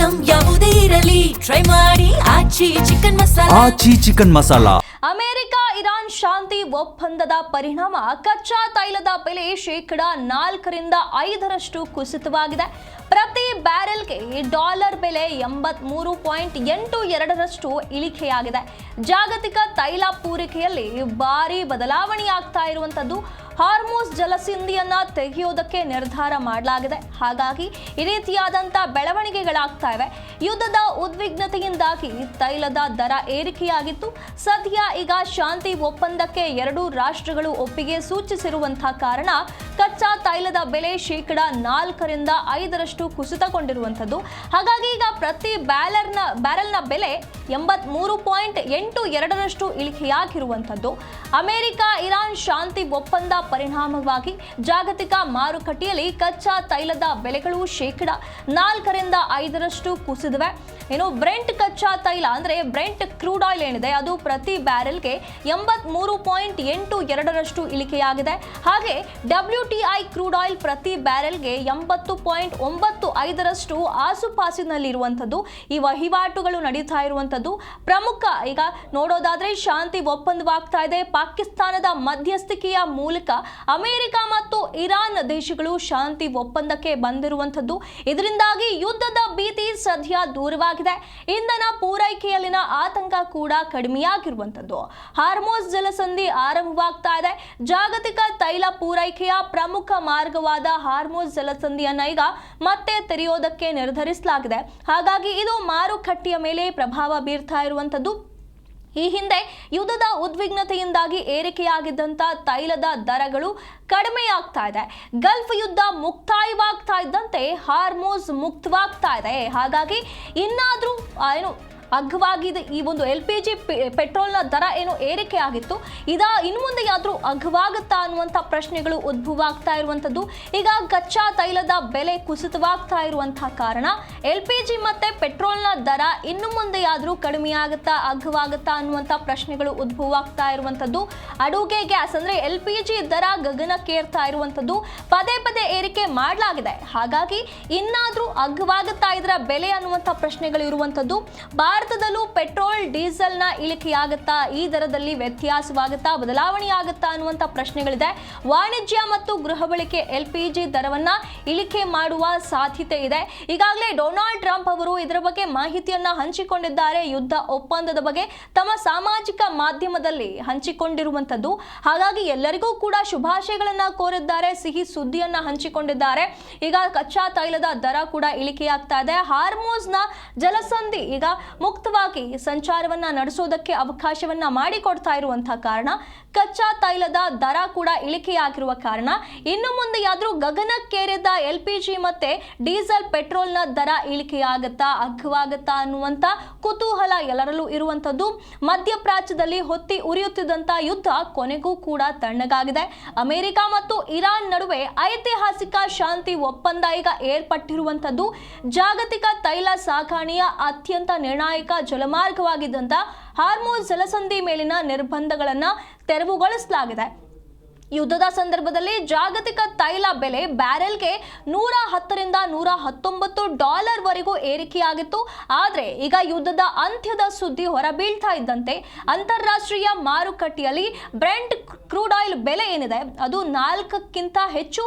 Item ಯಾವುದೇ ಇರಲಿ try ಮಾಡಿ ಆಚಿ ಚಿಕನ್ ಮಸಾಲಾ. ಅಮೆರಿಕ ಇರಾನ್ ಶಾಂತಿ ಒಪ್ಪಂದದ ಪರಿಣಾಮ ಕಚ್ಚಾ ತೈಲದ ಬೆಲೆ $4 ರಿಂದ 5 ಕುಸಿತವಾಗಿದೆ. ಪ್ರತಿ ಬ್ಯಾರೆಲ್ಗೆ ಡಾಲರ್ ಬೆಲೆ 83.82 ಇಳಿಕೆಯಾಗಿದೆ. ಜಾಗತಿಕ ತೈಲ ಪೂರೈಕೆಯಲ್ಲಿ ಭಾರಿ ಬದಲಾವಣೆಯಾಗ್ತಾ ಇರುವಂತದ್ದು. ಹಾರ್ಮುಜ್ ಜಲಸಂಧಿಯನ್ನ ತೆಗೆಯೋದಕ್ಕೆ ನಿರ್ಧಾರ ಮಾಡಲಾಗಿದೆ. ಹಾಗಾಗಿ ಈ ರೀತಿಯಾದಂಥ ಬೆಳವಣಿಗೆಗಳಾಗ್ತಾ ಇವೆ. ಯುದ್ಧದ ಉದ್ವಿಗ್ನತೆಯಿಂದಾಗಿ ತೈಲದ ದರ ಏರಿಕೆಯಾಗಿತ್ತು. ಸದ್ಯ ಈಗ ಶಾಂತಿ ಒಪ್ಪಂದಕ್ಕೆ ಎರಡೂ ರಾಷ್ಟ್ರಗಳು ಒಪ್ಪಿಗೆ ಸೂಚಿಸಿರುವಂತಹ ಕಾರಣ ಕಚ್ಚಾ ತೈಲದ ಬೆಲೆ $4 ರಿಂದ 5 ಕುಸಿತಗೊಂಡಿರುವಂಥದ್ದು. ಹಾಗಾಗಿ ಈಗ ಪ್ರತಿ ಬ್ಯಾರೆಲ್ನ ಬೆಲೆ 83.82 ಇಳಿಕೆಯಾಗಿರುವಂಥದ್ದು. ಅಮೆರಿಕ ಇರಾನ್ ಶಾಂತಿ ಒಪ್ಪಂದ ಪರಿಣಾಮವಾಗಿ ಜಾಗತಿಕ ಮಾರುಕಟ್ಟೆಯಲ್ಲಿ ಕಚ್ಚಾ ತೈಲದ ಬೆಲೆಗಳು $4 ರಿಂದ 5 ಕುಸಿದಿವೆ. ಇನ್ನು ಬ್ರೆಂಟ್ ಕಚ್ಚಾ ತೈಲ ಅಂದ್ರೆ ಬ್ರೆಂಟ್ ಕ್ರೂಡ್ ಆಯಿಲ್ ಏನಿದೆ ಅದು ಪ್ರತಿ ಬ್ಯಾರೆಲ್ಗೆ 83.82 ಇಳಿಕೆಯಾಗಿದೆ. ಹಾಗೆ WTI ಕ್ರೂಡ್ ಆಯಿಲ್ ಪ್ರತಿ ಬ್ಯಾರೆಲ್ಗೆ 80.95 ಆಸುಪಾಸಿನಲ್ಲಿರುವಂಥದ್ದು ಈ ವಹಿವಾಟುಗಳು ನಡೀತಾ ಇರುವಂಥದ್ದು. ಪ್ರಮುಖ ಈಗ ನೋಡೋದಾದ್ರೆ ಶಾಂತಿ ಒಪ್ಪಂದವಾಗ್ತಾ ಇದೆ. ಪಾಕಿಸ್ತಾನದ ಮಧ್ಯಸ್ಥಿಕೆಯ ಮೂಲಕ ಅಮೆರಿಕ ಮತ್ತು ಇರಾನ್ ದೇಶಗಳು ಶಾಂತಿ ಒಪ್ಪಂದಕ್ಕೆ ಬಂದಿರುವಂಥದ್ದು. ಇದರಿಂದಾಗಿ ಯುದ್ಧದ ಭೀತಿ ಸದ್ಯ ದೂರವಾಗಿದೆ. ಇಂಧನ ಪೂರೈಕೆಯಲ್ಲಿನ ಆತಂಕ ಕೂಡ ಕಡಿಮೆಯಾಗಿರುವಂಥದ್ದು. ಹಾರ್ಮುಜ್ ಜಲಸಂಧಿ ಆರಂಭವಾಗ್ತಾ ಇದೆ. ಜಾಗತಿಕ ತೈಲ ಪೂರೈಕೆಯ ಪ್ರಮುಖ ಮಾರ್ಗವಾದ ಹಾರ್ಮುಜ್ ಜಲಸಂಧಿಯನ್ನ ಈಗ ಮತ್ತೆ ತೆರೆಯೋದಕ್ಕೆ ನಿರ್ಧರಿಸಲಾಗಿದೆ. ಹಾಗಾಗಿ ಇದು ಮಾರುಕಟ್ಟೆಯ ಮೇಲೆ ಪ್ರಭಾವ ಬೀರ್ತಾ ಇರುವಂಥದ್ದು. ಈ ಹಿಂದೆ ಯುದ್ಧದ ಉದ್ವಿಗ್ನತೆಯಿಂದಾಗಿ ಏರಿಕೆಯಾಗಿದ್ದಂಥ ತೈಲದ ದರಗಳು ಕಡಿಮೆಯಾಗ್ತಾ ಇದೆ. ಗಲ್ಫ್ ಯುದ್ಧ ಮುಕ್ತಾಯವಾಗ್ತಾ ಇದ್ದಂತೆ ಹಾರ್ಮುಜ್ ಮುಕ್ತವಾಗ್ತಾ ಇದೆ. ಹಾಗಾಗಿ ಇನ್ನಾದ್ರೂ ಅಗ್ಗವಾಗಿದೆ ಈ ಒಂದು LPG ಪೆಟ್ರೋಲ್ನ ದರ ಏನು ಏರಿಕೆ ಆಗಿತ್ತು ಇನ್ನು ಮುಂದೆಯಾದ್ರೂ ಅಗ್ಗವಾಗುತ್ತಾ ಅನ್ನುವಂಥ ಪ್ರಶ್ನೆಗಳು ಉದ್ಭವ ಆಗ್ತಾ ಇರುವಂಥದ್ದು. ಈಗ ಕಚ್ಚಾ ತೈಲದ ಬೆಲೆ ಕುಸಿತವಾಗ್ತಾ ಇರುವಂತಹ ಕಾರಣ LPG ಮತ್ತೆ ಪೆಟ್ರೋಲ್ನ ದರ ಇನ್ನು ಮುಂದೆಯಾದ್ರೂ ಕಡಿಮೆಯಾಗುತ್ತಾ ಅಗ್ಗವಾಗುತ್ತಾ ಅನ್ನುವಂಥ ಪ್ರಶ್ನೆಗಳು ಉದ್ಭವ ಆಗ್ತಾ ಇರುವಂಥದ್ದು. ಅಡುಗೆ ಗ್ಯಾಸ್ ಅಂದ್ರೆ LPG ದರ ಗಗನಕ್ಕೇರ್ತಾ ಇರುವಂಥದ್ದು. ಪದೇ ಪದೇ ಏರಿಕೆ ಮಾಡಲಾಗಿದೆ. ಹಾಗಾಗಿ ಇನ್ನಾದ್ರೂ ಅಗ್ಗವಾಗುತ್ತಾ ಇದರ ಬೆಲೆ ಅನ್ನುವಂಥ ಪ್ರಶ್ನೆಗಳು ಇರುವಂಥದ್ದು. ಭಾರತದಲ್ಲೂ ಪೆಟ್ರೋಲ್ ಡೀಸೆಲ್ನ ಇಳಿಕೆಯಾಗುತ್ತಾ, ಈ ದರದಲ್ಲಿ ವ್ಯತ್ಯಾಸವಾಗುತ್ತಾ, ಬದಲಾವಣೆ ಆಗುತ್ತಾ ಅನ್ನುವಂಥ ಪ್ರಶ್ನೆಗಳಿದೆ. ವಾಣಿಜ್ಯ ಮತ್ತು ಗೃಹ ಬಳಕೆ LPG ದರವನ್ನ ಇಳಿಕೆ ಮಾಡುವ ಸಾಧ್ಯತೆ ಇದೆ. ಈಗಾಗಲೇ ಡೊನಾಲ್ಡ್ ಟ್ರಂಪ್ ಅವರು ಇದರ ಬಗ್ಗೆ ಮಾಹಿತಿಯನ್ನ ಹಂಚಿಕೊಂಡಿದ್ದಾರೆ. ಯುದ್ಧ ಒಪ್ಪಂದದ ಬಗ್ಗೆ ತಮ್ಮ ಸಾಮಾಜಿಕ ಮಾಧ್ಯಮದಲ್ಲಿ ಹಂಚಿಕೊಂಡಿರುವಂಥದ್ದು. ಹಾಗಾಗಿ ಎಲ್ಲರಿಗೂ ಕೂಡ ಶುಭಾಶಯಗಳನ್ನ ಕೋರಿದ್ದಾರೆ, ಸಿಹಿ ಸುದ್ದಿಯನ್ನ ಹಂಚಿಕೊಂಡಿದ್ದಾರೆ. ಈಗ ಕಚ್ಚಾ ತೈಲದ ದರ ಕೂಡ ಇಳಿಕೆಯಾಗ್ತಾ ಇದೆ. ಹಾರ್ಮುಜ್ನ ಜಲಸಂಧಿ ಈಗ ಮುಕ್ತವಾಗಿ ಸಂಚಾರವನ್ನ ನಡೆಸೋದಕ್ಕೆ ಅವಕಾಶವನ್ನ ಮಾಡಿಕೊಡ್ತಾ ಇರುವಂತಹ ಕಾರಣ ಕಚ್ಚಾ ತೈಲದ ದರ ಕೂಡ ಇಳಿಕೆಯಾಗಿರುವ ಕಾರಣ ಇನ್ನು ಮುಂದೆಯಾದ್ರೂ ಗಗನಕ್ಕೇರಿದ LPG ಮತ್ತೆ ಡೀಸೆಲ್ ಪೆಟ್ರೋಲ್ನ ದರ ಇಳಿಕೆಯಾಗುತ್ತಾ ಅಗ್ಗವಾಗುತ್ತಾ ಅನ್ನುವಂಥ ಕುತೂಹಲ ಎಲ್ಲರಲ್ಲೂ ಇರುವಂಥದ್ದು. ಮಧ್ಯಪ್ರಾಚ್ಯದಲ್ಲಿ ಹೊತ್ತಿ ಉರಿಯುತ್ತಿದ್ದಂಥ ಯುದ್ಧ ಕೊನೆಗೂ ಕೂಡ ತಣ್ಣಗಾಗಿದೆ. ಅಮೆರಿಕ ಮತ್ತು ಇರಾನ್ ನಡುವೆ ಐತಿಹಾಸಿಕ ಶಾಂತಿ ಒಪ್ಪಂದ ಈಗ ಏರ್ಪಟ್ಟಿರುವಂಥದ್ದು. ಜಾಗತಿಕ ತೈಲ ಸಾಗಣೆಯ ಅತ್ಯಂತ ನಿರ್ಣಾಯಕ ಜಲಮಾರ್ಗವಾಗಿದ್ದಂಥ ಹಾರ್ಮುಜ್ ಜಲಸಂಧಿ ಮೇಲಿನ ನಿರ್ಬಂಧಗಳನ್ನ ತೆರವುಗೊಳಿಸಲಾಗಿದೆ. ಯುದ್ಧದ ಸಂದರ್ಭದಲ್ಲಿ ಜಾಗತಿಕ ತೈಲ ಬೆಲೆ ಬ್ಯಾರೆಲ್ಗೆ $110 ರಿಂದ $119 ವರೆಗೂ ಏರಿಕೆಯಾಗಿತ್ತು. ಆದರೆ ಈಗ ಯುದ್ಧದ ಅಂತ್ಯದ ಸುದ್ದಿ ಹೊರಬೀಳ್ತಾ ಇದ್ದಂತೆ ಅಂತಾರಾಷ್ಟ್ರೀಯ ಮಾರುಕಟ್ಟೆಯಲ್ಲಿ ಬ್ರೆಂಟ್ ಕ್ರೂಡ್ ಆಯಿಲ್ ಬೆಲೆ ಏನಿದೆ ಅದು 4ಕ್ಕಿಂತ ಹೆಚ್ಚು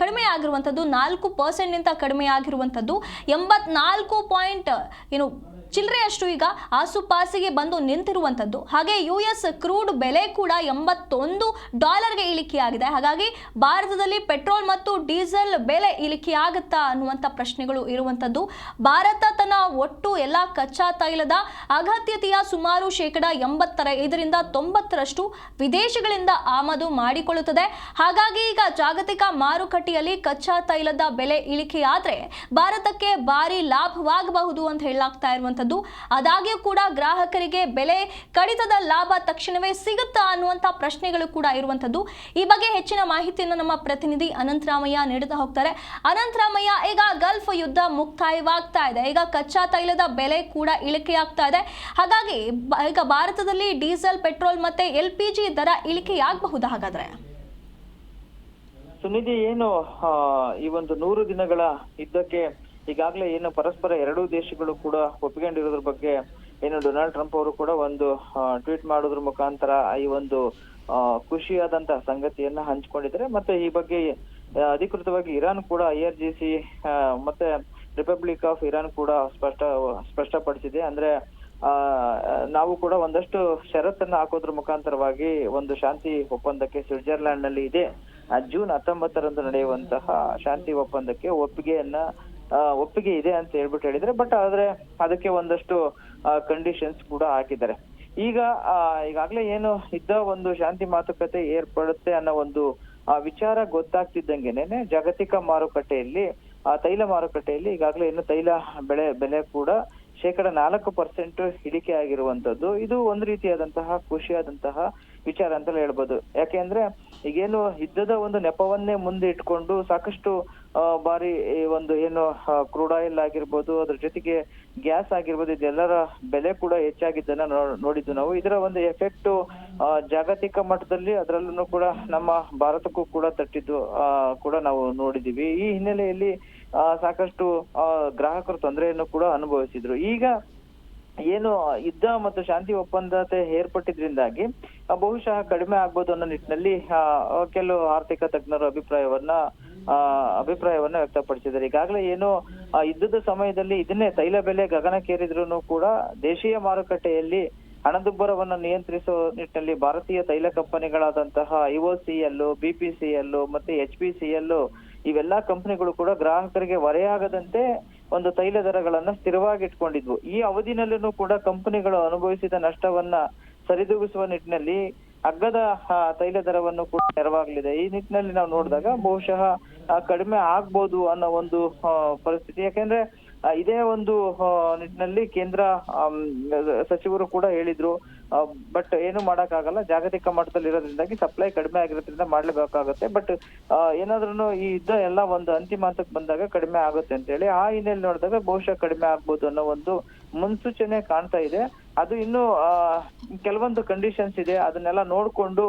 ಕಡಿಮೆ ಆಗಿರುವಂಥದ್ದು. 4% ಕಡಿಮೆ ಆಗಿರುವಂಥದ್ದು. 84 ಚಿಲ್ಲರೆಯಷ್ಟು ಈಗ ಆಸುಪಾಸಿಗೆ ಬಂದು ನಿಂತಿರುವಂಥದ್ದು. ಹಾಗೆ US ಕ್ರೂಡ್ ಬೆಲೆ ಕೂಡ $81ಗೆ ಇಳಿಕೆಯಾಗಿದೆ. ಹಾಗಾಗಿ ಭಾರತದಲ್ಲಿ ಪೆಟ್ರೋಲ್ ಮತ್ತು ಡೀಸೆಲ್ ಬೆಲೆ ಇಳಿಕೆಯಾಗುತ್ತಾ ಅನ್ನುವಂಥ ಪ್ರಶ್ನೆಗಳು ಇರುವಂಥದ್ದು. ಭಾರತ ತನ್ನ ಒಟ್ಟು ಎಲ್ಲ ಕಚ್ಚಾ ತೈಲದ ಅಗತ್ಯತೆಯ ಸುಮಾರು $85 ರಿಂದ 90% ವಿದೇಶಗಳಿಂದ ಆಮದು ಮಾಡಿಕೊಳ್ಳುತ್ತದೆ. ಹಾಗಾಗಿ ಈಗ ಜಾಗತಿಕ ಮಾರುಕಟ್ಟೆಯಲ್ಲಿ ಕಚ್ಚಾ ತೈಲದ ಬೆಲೆ ಇಳಿಕೆಯಾದ್ರೆ ಭಾರತಕ್ಕೆ ಭಾರಿ ಲಾಭವಾಗಬಹುದು ಅಂತ ಹೇಳಲಾಗ್ತಾ ಇರುವಂಥದ್ದು. ಆದಾಗ್ಯೂ ಕೂಡ ಗ್ರಾಹಕರಿಗೆ ಬೆಲೆ ಕಡಿತದ ಲಾಭ ತಕ್ಷಣವೇ ಸಿಗುತ್ತಾ ಅನ್ನುವಂಥ ಪ್ರಶ್ನೆಗಳು ಕೂಡ ಇರುವಂಥದ್ದು. ಈ ಬಗ್ಗೆ ಹೆಚ್ಚಿನ ಮಾಹಿತಿಯನ್ನು ನಮ್ಮ ಪ್ರತಿನಿಧಿ ಅನಂತರಾಮಯ್ಯ ನೀಡುತ್ತಾ ಹೋಗ್ತಾರೆ. ಅನಂತರಾಮಯ್ಯ, ಈಗ ಗಲ್ಫ್ ಯುದ್ಧ ಮುಕ್ತಾಯವಾಗ್ತಾ ಇದೆ. ಈಗ ಕಚ್ಚಾ ತೈಲದ ಬೆಲೆ ಕೂಡ ಇಳಿಕೆಯಾಗ್ತಾ ಇದೆ. ಹಾಗಾಗಿ ಈಗ ಭಾರತದಲ್ಲಿ ಡೀಸೆಲ್, ಪೆಟ್ರೋಲ್ ಮತ್ತೆ LPG ದರ ಇಳಿಕೆಯಾಗಬಹುದಾ? ಹಾಗಾದ್ರೆ ಸುನಿಧಿ, ಏನು ಈ ಒಂದು 100 ದಿನಗಳ ಯುದ್ಧಕ್ಕೆ ಈಗಾಗಲೇ ಏನು ಪರಸ್ಪರ ಎರಡೂ ದೇಶಗಳು ಕೂಡ ಒಪ್ಪಿಕೊಂಡಿರೋದ್ರ ಬಗ್ಗೆ ಏನು ಡೊನಾಲ್ಡ್ ಟ್ರಂಪ್ ಅವರು ಕೂಡ ಒಂದು ಟ್ವೀಟ್ ಮಾಡೋದ್ರ ಮುಖಾಂತರ ಈ ಒಂದು ಖುಷಿಯಾದಂತಹ ಸಂಗತಿಯನ್ನ ಹಂಚಿಕೊಂಡಿದ್ದಾರೆ. ಮತ್ತೆ ಈ ಬಗ್ಗೆ ಅಧಿಕೃತವಾಗಿ ಇರಾನ್ ಕೂಡ IRGC ಮತ್ತೆ ರಿಪಬ್ಲಿಕ್ ಆಫ್ ಇರಾನ್ ಕೂಡ ಸ್ಪಷ್ಟಪಡಿಸಿದೆ. ಅಂದ್ರೆ ನಾವು ಕೂಡ ಒಂದಷ್ಟು ಷರತ್ತನ್ನ ಹಾಕೋದ್ರ ಮುಖಾಂತರವಾಗಿ ಒಂದು ಶಾಂತಿ ಒಪ್ಪಂದಕ್ಕೆ ಸ್ವಿಟ್ಜರ್ಲ್ಯಾಂಡ್ ನಲ್ಲಿ ಇದೆ ಜೂನ್ 19ರಂದು ನಡೆಯುವಂತಹ ಶಾಂತಿ ಒಪ್ಪಂದಕ್ಕೆ ಒಪ್ಪಿಗೆ ಇದೆ ಅಂತ ಹೇಳ್ಬಿಟ್ಟು ಹೇಳಿದ್ರೆ. ಬಟ್ ಆದ್ರೆ ಅದಕ್ಕೆ ಒಂದಷ್ಟು ಕಂಡೀಷನ್ಸ್ ಕೂಡ ಹಾಕಿದ್ದಾರೆ. ಈಗಾಗ್ಲೇ ಏನು ಇದ್ದ ಒಂದು ಶಾಂತಿ ಮಾತುಕತೆ ಏರ್ಪಡುತ್ತೆ ಅನ್ನೋ ಒಂದು ವಿಚಾರ ಗೊತ್ತಾಗ್ತಿದ್ದಂಗೆನೆ ಜಾಗತಿಕ ಮಾರುಕಟ್ಟೆಯಲ್ಲಿ ತೈಲ ಮಾರುಕಟ್ಟೆಯಲ್ಲಿ ಈಗಾಗಲೇ ಏನು ತೈಲ ಬೆಲೆ ಕೂಡ 4% ಇಳಿಕೆ ಆಗಿರುವಂತದ್ದು. ಇದು ಒಂದು ರೀತಿಯಾದಂತಹ ಖುಷಿಯಾದಂತಹ ವಿಚಾರ ಅಂತಲೇ ಹೇಳ್ಬೋದು. ಯಾಕೆಂದ್ರೆ ಈಗೇನು ಯುದ್ಧದ ಒಂದು ನೆಪವನ್ನೇ ಮುಂದೆ ಇಟ್ಕೊಂಡು ಸಾಕಷ್ಟು ಬಾರಿ ಈ ಒಂದು ಏನು ಕ್ರೂಡ್ ಆಯಿಲ್ ಆಗಿರ್ಬೋದು, ಅದ್ರ ಜೊತೆಗೆ ಗ್ಯಾಸ್ ಆಗಿರ್ಬೋದು, ಇದೆಲ್ಲರ ಬೆಲೆ ಕೂಡ ಹೆಚ್ಚಾಗಿದ್ದನ್ನ ನೋಡಿದ್ದು ನಾವು. ಇದರ ಒಂದು ಎಫೆಕ್ಟ್ ಜಾಗತಿಕ ಮಟ್ಟದಲ್ಲಿ ಅದರಲ್ಲೂ ಕೂಡ ನಮ್ಮ ಭಾರತಕ್ಕೂ ಕೂಡ ತಟ್ಟಿದ್ದು ಕೂಡ ನಾವು ನೋಡಿದೀವಿ. ಈ ಹಿನ್ನೆಲೆಯಲ್ಲಿ ಸಾಕಷ್ಟು ಗ್ರಾಹಕರು ತೊಂದರೆಯನ್ನು ಕೂಡ ಅನುಭವಿಸಿದ್ರು. ಈಗ ಏನು ಯುದ್ಧ ಮತ್ತು ಶಾಂತಿ ಒಪ್ಪಂದತೆ ಏರ್ಪಟ್ಟಿದ್ರಿಂದಾಗಿ ಬಹುಶಃ ಕಡಿಮೆ ಆಗ್ಬೋದು ಅನ್ನೋ ನಿಟ್ಟಿನಲ್ಲಿ ಕೆಲವು ಆರ್ಥಿಕ ತಜ್ಞರು ಅಭಿಪ್ರಾಯವನ್ನ ವ್ಯಕ್ತಪಡಿಸಿದ್ದಾರೆ. ಈಗಾಗಲೇ ಏನು ಯುದ್ಧದ ಸಮಯದಲ್ಲಿ ಇದನ್ನೇ ತೈಲ ಬೆಲೆ ಗಗನಕ್ಕೇರಿದ್ರು ಕೂಡ ದೇಶೀಯ ಮಾರುಕಟ್ಟೆಯಲ್ಲಿ ಹಣದುಬ್ಬರವನ್ನು ನಿಯಂತ್ರಿಸುವ ನಿಟ್ಟಿನಲ್ಲಿ ಭಾರತೀಯ ತೈಲ ಕಂಪನಿಗಳಾದಂತಹ IOCL, BPCL ಮತ್ತೆ HPCL ಇವೆಲ್ಲಾ ಕಂಪನಿಗಳು ಕೂಡ ಗ್ರಾಹಕರಿಗೆ ಹೊರೆಯಾಗದಂತೆ ಒಂದು ತೈಲ ದರಗಳನ್ನ ಸ್ಥಿರವಾಗಿ ಇಟ್ಕೊಂಡಿದ್ವು. ಈ ಅವಧಿನಲ್ಲೂ ಕೂಡ ಕಂಪನಿಗಳು ಅನುಭವಿಸಿದ ನಷ್ಟವನ್ನ ಸರಿದೂಗಿಸುವ ನಿಟ್ಟಿನಲ್ಲಿ ಅಗ್ಗದ ತೈಲ ದರವನ್ನು ಕೂಡ ನೆರವಾಗಲಿದೆ. ಈ ನಿಟ್ಟಿನಲ್ಲಿ ನಾವು ನೋಡಿದಾಗ ಬಹುಶಃ ಕಡಿಮೆ ಆಗ್ಬೋದು ಅನ್ನೋ ಒಂದು ಪರಿಸ್ಥಿತಿ. ಯಾಕೆಂದ್ರೆ ಇದೇ ಒಂದು ನಿಟ್ಟಿನಲ್ಲಿ ಕೇಂದ್ರ ಸಚಿವರು ಕೂಡ ಹೇಳಿದ್ರು. ಬಟ್ ಏನು ಮಾಡಕ್ಕಾಗಲ್ಲ, ಜಾಗತಿಕ ಮಟ್ಟದಲ್ಲಿ ಇರೋದ್ರಿಂದಾಗಿ ಸಪ್ಲೈ ಕಡಿಮೆ ಆಗಿರೋದ್ರಿಂದ ಮಾಡ್ಲೇಬೇಕಾಗುತ್ತೆ. ಬಟ್ ಏನಾದ್ರೂ ಈ ಯುದ್ಧ ಎಲ್ಲ ಒಂದು ಅಂತಿಮ ಹಂತಕ್ಕೆ ಬಂದಾಗ ಕಡಿಮೆ ಆಗುತ್ತೆ ಅಂತ ಹೇಳಿ ಆ ಹಿನ್ನೆಲೆ ನೋಡಿದಾಗ ಬಹುಶಃ ಕಡಿಮೆ ಆಗ್ಬೋದು ಅನ್ನೋ ಒಂದು ಮುನ್ಸೂಚನೆ ಕಾಣ್ತಾ ಇದೆ. ಅದು ಇನ್ನು ಕೆಲವೊಂದು ಕಂಡೀಷನ್ಸ್ ಇದೆ, ಅದನ್ನೆಲ್ಲ ನೋಡ್ಕೊಂಡು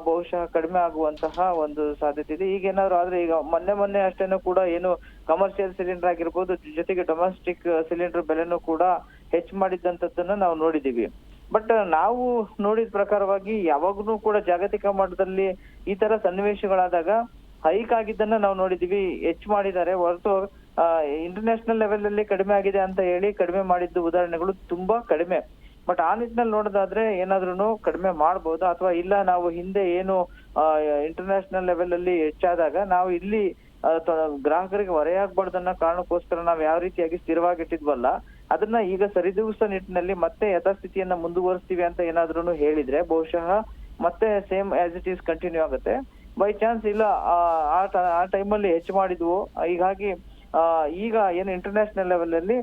ಬಹುಶಃ ಕಡಿಮೆ ಆಗುವಂತಹ ಒಂದು ಸಾಧ್ಯತೆ ಇದೆ. ಈಗೇನಾದ್ರು ಆದ್ರೆ ಈಗ ಮೊನ್ನೆ ಅಷ್ಟೇನೂ ಕೂಡ ಏನು ಕಮರ್ಷಿಯಲ್ ಸಿಲಿಂಡರ್ ಆಗಿರ್ಬೋದು, ಜೊತೆಗೆ ಡೊಮೆಸ್ಟಿಕ್ ಸಿಲಿಂಡರ್ ಬೆಲೆನೂ ಕೂಡ ಹೆಚ್ಚು ಮಾಡಿದ್ದಂಥದ್ದನ್ನ ನಾವು ನೋಡಿದೀವಿ. ಬಟ್ ನಾವು ನೋಡಿದ ಪ್ರಕಾರವಾಗಿ ಯಾವಾಗ್ಲೂ ಕೂಡ ಜಾಗತಿಕ ಮಟ್ಟದಲ್ಲಿ ಈ ತರ ಸನ್ನಿವೇಶಗಳಾದಾಗ ಹೈಕ್ ಆಗಿದ್ದನ್ನ ನಾವು ನೋಡಿದೀವಿ. ಹೆಚ್ಚು ಮಾಡಿದ್ದಾರೆ ಹೊರತು ಇಂಟರ್ನ್ಯಾಷನಲ್ ಲೆವೆಲ್ ಅಲ್ಲಿ ಕಡಿಮೆ ಆಗಿದೆ ಅಂತ ಹೇಳಿ ಕಡಿಮೆ ಮಾಡಿದ್ದು ಉದಾಹರಣೆಗಳು ತುಂಬಾ ಕಡಿಮೆ. ಬಟ್ ಆ ನಿಟ್ಟಿನಲ್ಲಿ ನೋಡೋದಾದ್ರೆ ಏನಾದ್ರೂ ಕಡಿಮೆ ಮಾಡ್ಬೋದು, ಅಥವಾ ಇಲ್ಲ ನಾವು ಹಿಂದೆ ಏನು ಇಂಟರ್ನ್ಯಾಷನಲ್ ಲೆವೆಲ್ ಅಲ್ಲಿ ಹೆಚ್ಚಾದಾಗ ನಾವು ಇಲ್ಲಿ ಗ್ರಾಹಕರಿಗೆ ಹೊರೆಯಾಗಬಾರ್ದನ್ನ ಕಾರಣಕ್ಕೋಸ್ಕರ ನಾವು ಯಾವ ರೀತಿಯಾಗಿ ಸ್ಥಿರವಾಗಿಟ್ಟಿದ್ವಲ್ಲ ಅದನ್ನ ಈಗ ಸರಿದೂಗಿಸೋ ನಿಟ್ಟಿನಲ್ಲಿ ಮತ್ತೆ ಯಥಾಸ್ಥಿತಿಯನ್ನ ಮುಂದುವರಿಸ್ತೀವಿ ಅಂತ ಏನಾದ್ರೂ ಹೇಳಿದ್ರೆ ಬಹುಶಃ ಮತ್ತೆ same as it is continue ಆಗುತ್ತೆ. ಬೈ ಚಾನ್ಸ್ ಇಲ್ಲ ಆ ಟೈಮಲ್ಲಿ ಹೆಚ್ಚು ಮಾಡಿದ್ವು, ಹೀಗಾಗಿ ಈಗ ಏನು ಇಂಟರ್ನ್ಯಾಷನಲ್ ಲೆವೆಲ್ ಅಲ್ಲಿ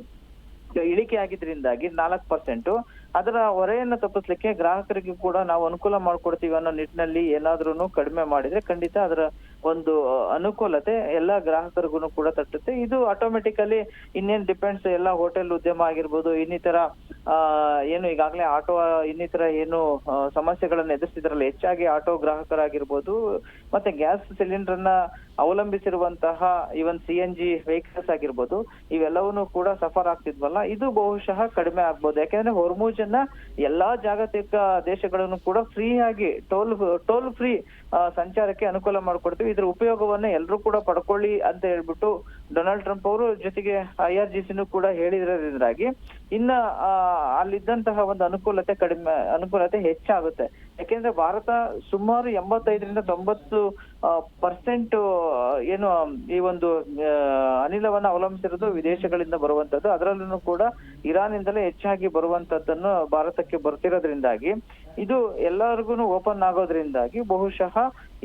ಇಳಿಕೆ ಆಗಿದ್ರಿಂದಾಗಿ 4% ಅದರ ಹೊರೆಯನ್ನು ತಪ್ಪಿಸ್ಲಿಕ್ಕೆ ಗ್ರಾಹಕರಿಗೆ ಕೂಡ ನಾವು ಅನುಕೂಲ ಮಾಡ್ಕೊಡ್ತೀವಿ ಅನ್ನೋ ನಿಟ್ಟಿನಲ್ಲಿ ಏನಾದ್ರೂ ಕಡಿಮೆ ಮಾಡಿದ್ರೆ ಖಂಡಿತ ಅದರ ಒಂದು ಅನುಕೂಲತೆ ಎಲ್ಲಾ ಗ್ರಾಹಕರಿಗೂ ಕೂಡ ತಟ್ಟುತ್ತೆ. ಇದು ಆಟೋಮೆಟಿಕಲಿ ಇನ್ನೇನ್ ಡಿಪೆಂಡ್ಸ್ ಎಲ್ಲ ಹೋಟೆಲ್ ಉದ್ಯಮ ಆಗಿರ್ಬೋದು, ಇನ್ನಿತರ ಏನು ಈಗಾಗಲೇ ಆಟೋ ಇನ್ನಿತರ ಏನು ಸಮಸ್ಯೆಗಳನ್ನ ಎದುರಿಸಿದ್ರಲ್ಲ, ಹೆಚ್ಚಾಗಿ ಆಟೋ ಗ್ರಾಹಕರಾಗಿರ್ಬೋದು, ಮತ್ತೆ ಗ್ಯಾಸ್ ಸಿಲಿಂಡರ್ ನ ಅವಲಂಬಿಸಿರುವಂತಹ ಇವನ್ CNG ವೆಹಿಕಲ್ಸ್ ಆಗಿರ್ಬೋದು, ಇವೆಲ್ಲವನ್ನೂ ಕೂಡ ಸಫರ್ ಆಗ್ತಿದ್ವಲ್ಲ, ಇದು ಬಹುಶಃ ಕಡಿಮೆ ಆಗ್ಬೋದು. ಯಾಕೆಂದ್ರೆ ಹೊರ್ಮುಜ್ ಅನ್ನ ಎಲ್ಲಾ ಜಾಗತಿಕ ದೇಶಗಳನ್ನು ಕೂಡ ಫ್ರೀ ಆಗಿ ಟೋಲ್ ಫ್ರೀ ಸಂಚಾರಕ್ಕೆ ಅನುಕೂಲ ಮಾಡ್ಕೊಡ್ತೀವಿ, ಇದ್ರ ಉಪಯೋಗವನ್ನ ಎಲ್ಲರೂ ಕೂಡ ಪಡ್ಕೊಳ್ಳಿ ಅಂತ ಹೇಳ್ಬಿಟ್ಟು ಡೊನಾಲ್ಡ್ ಟ್ರಂಪ್ ಅವರು ಜೊತೆಗೆ IRGCನೂ ಕೂಡ ಹೇಳಿದ್ರಿಂದಾಗಿ ಇನ್ನ ಅಲ್ಲಿದ್ದಂತಹ ಒಂದು ಅನುಕೂಲತೆ ಹೆಚ್ಚಾಗುತ್ತೆ. ಯಾಕೆಂದ್ರೆ ಭಾರತ ಸುಮಾರು 85ರಿಂದ 90% ಏನು ಈ ಒಂದು ಅನಿಲವನ್ನ ಅವಲಂಬಿಸಿರೋದು ವಿದೇಶಗಳಿಂದ ಬರುವಂತದ್ದು. ಅದರಲ್ಲೂ ಕೂಡ ಇರಾನ್ ಇಂದಲೇ ಹೆಚ್ಚಾಗಿ ಬರುವಂತದ್ದನ್ನು ಭಾರತಕ್ಕೆ ಬರ್ತಿರೋದ್ರಿಂದಾಗಿ ಇದು ಎಲ್ಲರಿಗೂ ಓಪನ್ ಆಗೋದ್ರಿಂದಾಗಿ ಬಹುಶಃ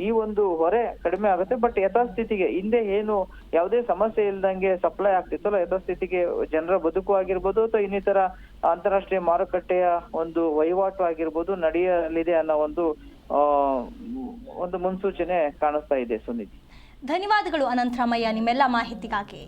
ಈ ಒಂದು ಹೊರೆ ಕಡಿಮೆ ಆಗುತ್ತೆ. ಬಟ್ ಯಥಾಸ್ಥಿತಿಗೆ ಹಿಂದೆ ಏನು ಯಾವುದೇ ಸಮಸ್ಯೆ ಇಲ್ದಂಗೆ ಸಪ್ಲೈ ಆಗ್ತಿತ್ತಲ್ಲ, ಯಥಾಸ್ಥಿತಿಗೆ ಜನರ ಬದುಕು ಆಗಿರ್ಬೋದು ಅಥವಾ ಇನ್ನಿತರ ಅಂತಾರಾಷ್ಟ್ರೀಯ ಮಾರುಕಟ್ಟೆಯ ಒಂದು ವಹಿವಾಟು ಆಗಿರ್ಬೋದು ನಡೆಯಲಿದೆ ಅನ್ನೋ ಒಂದು ಮುನ್ಸೂಚನೆ ಕಾಣಿಸ್ತಾ ಇದೆ. ಸುನಿಧಿ, ಧನ್ಯವಾದಗಳು ಅನಂತರಾಮಯ್ಯ ನಿಮ್ಮೆಲ್ಲ ಮಾಹಿತಿಗಾಗಿ.